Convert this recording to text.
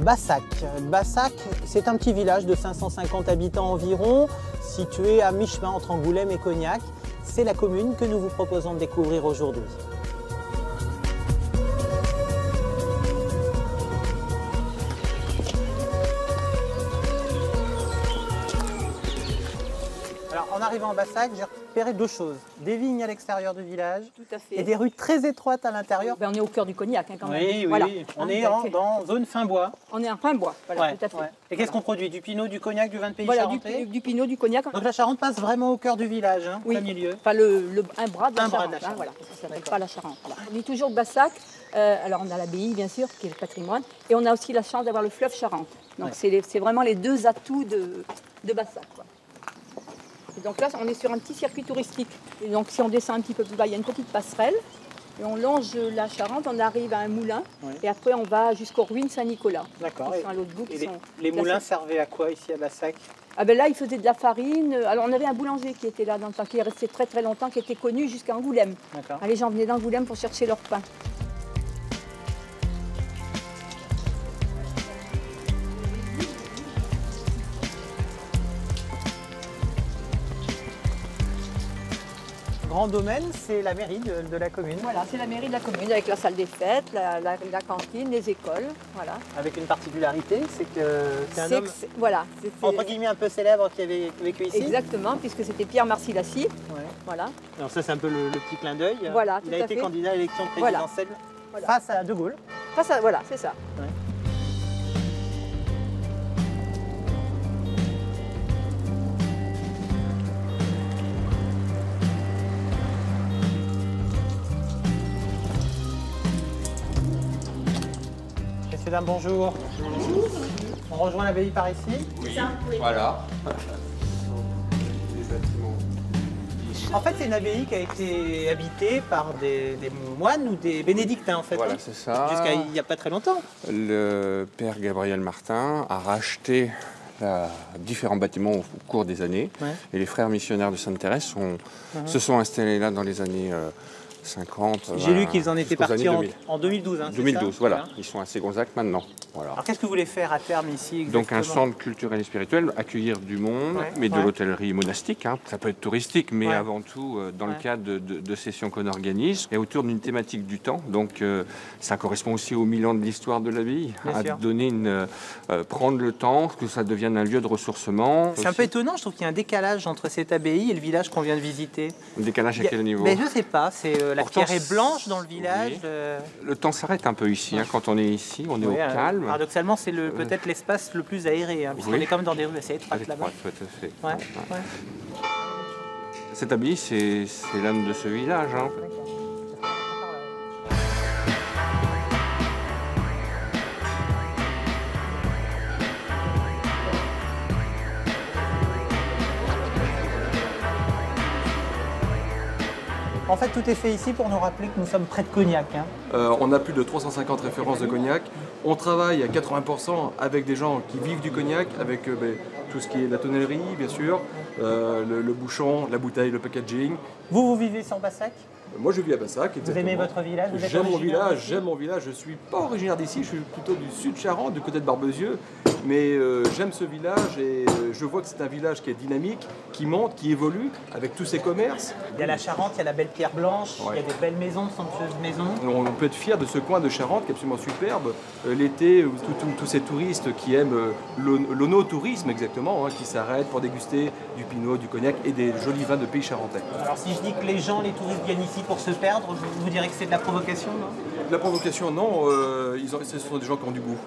Bassac. Bassac, c'est un petit village de 550 habitants environ, situé à mi-chemin entre Angoulême et Cognac. C'est la commune que nous vous proposons de découvrir aujourd'hui. En arrivant à Bassac, j'ai repéré deux choses. Des vignes à l'extérieur du village. Tout à fait. Et des rues très étroites à l'intérieur. Ben, on est au cœur du Cognac, hein, quand même. Oui, voilà. On est dans zone fin bois. On est en fin bois, voilà, Ouais, tout à fait. ouais. Et qu'est-ce qu'on produit? Du pinot, du cognac, du vin de pays Voilà, charentais? du pinot, du cognac. Donc la Charente passe vraiment au cœur du village, hein, Oui. au milieu. Enfin, un bras de la Charente, hein, voilà. Ça s'appelle pas la Charente. Voilà. On dit toujours Bassac. Alors on a l'abbaye, bien sûr, qui est le patrimoine. Et on a aussi la chance d'avoir le fleuve Charente. Donc c'est vraiment les deux atouts de Bassac, quoi. Et donc là, on est sur un petit circuit touristique. Et donc si on descend un petit peu plus bas, il y a une petite passerelle. Et on longe la Charente, on arrive à un moulin. Oui. Et après, on va jusqu'aux ruines Saint-Nicolas. D'accord. À l'autre bout. Et les moulins servaient à quoi ici à Bassac? Ah ben là, ils faisaient de la farine. Alors on avait un boulanger qui était là dans le temps, qui est resté très très longtemps, qui était connu jusqu'à Angoulême. Les gens venaient d'Angoulême pour chercher leur pain. Grand domaine, c'est la mairie de la commune. Voilà, c'est la mairie de la commune avec la salle des fêtes, la cantine, les écoles. Voilà. Avec une particularité, c'est que c'est un homme voilà, entre guillemets un peu célèbre qui avait vécu ici. Exactement, puisque c'était Pierre Marcy-Lacy. Ouais. Voilà. Alors ça c'est un peu le petit clin d'œil. Voilà, il a été candidat à l'élection présidentielle face à De Gaulle. Voilà, c'est ça. Ouais. Mesdames, bonjour. On rejoint l'abbaye par ici? Oui, voilà. En fait, c'est une abbaye qui a été habitée par des moines ou des bénédictins, en fait. Voilà, c'est ça. Jusqu'à il n'y a pas très longtemps. Le père Gabriel Martin a racheté différents bâtiments au cours des années. Ouais. Et les frères missionnaires de Sainte-Thérèse se sont installés là dans les années 50. J'ai lu qu'ils en étaient partis en 2012. Hein, 2012, voilà. Ils sont à Ségonzac maintenant. Voilà. Alors qu'est-ce que vous voulez faire à terme ici exactement? Donc un centre culturel et spirituel, accueillir du monde, mais de l'hôtellerie monastique. Hein. Ça peut être touristique, mais avant tout dans le cadre de sessions qu'on organise et autour d'une thématique du temps. Donc ça correspond aussi aux 1000 ans de l'histoire de l'abbaye, à donner prendre le temps, que ça devienne un lieu de ressourcement. C'est un peu étonnant, je trouve qu'il y a un décalage entre cette abbaye et le village qu'on vient de visiter. Un décalage à quel niveau? Mais je ne sais pas, c'est la pierre est blanche dans le village. Oui. Le temps s'arrête un peu ici, hein. Quand on est ici, on est au calme. Paradoxalement, c'est peut-être l'espace le plus aéré, hein, puisqu'on est quand même dans des rues assez étroites là-bas. Tout à fait. Ouais. Cette abbaye, c'est l'âme de ce village. Hein. En fait, tout est fait ici pour nous rappeler que nous sommes près de Cognac. Hein. On a plus de 350 références de Cognac. On travaille à 80% avec des gens qui vivent du Cognac, avec tout ce qui est la tonnellerie, bien sûr, le bouchon, la bouteille, le packaging. Vous vivez sur Bassac? Moi, je vis à Bassac. Vous aimez votre village? J'aime mon village. Je ne suis pas originaire d'ici, je suis plutôt du sud de Charente, du côté de Barbezieux. Mais j'aime ce village et je vois que c'est un village qui est dynamique, qui monte, qui évolue, avec tous ses commerces. Il y a la Charente, il y a la belle pierre blanche, il y a des belles maisons, somptueuses maisons. On peut être fier de ce coin de Charente qui est absolument superbe. L'été, tous ces touristes qui aiment l'onotourisme exactement, hein, qui s'arrêtent pour déguster du pinot, du cognac et des jolis vins de pays charentais. Alors si je dis que les touristes viennent ici pour se perdre, vous direz que c'est de la provocation, non? De la provocation, non. Ce sont des gens qui ont du goût.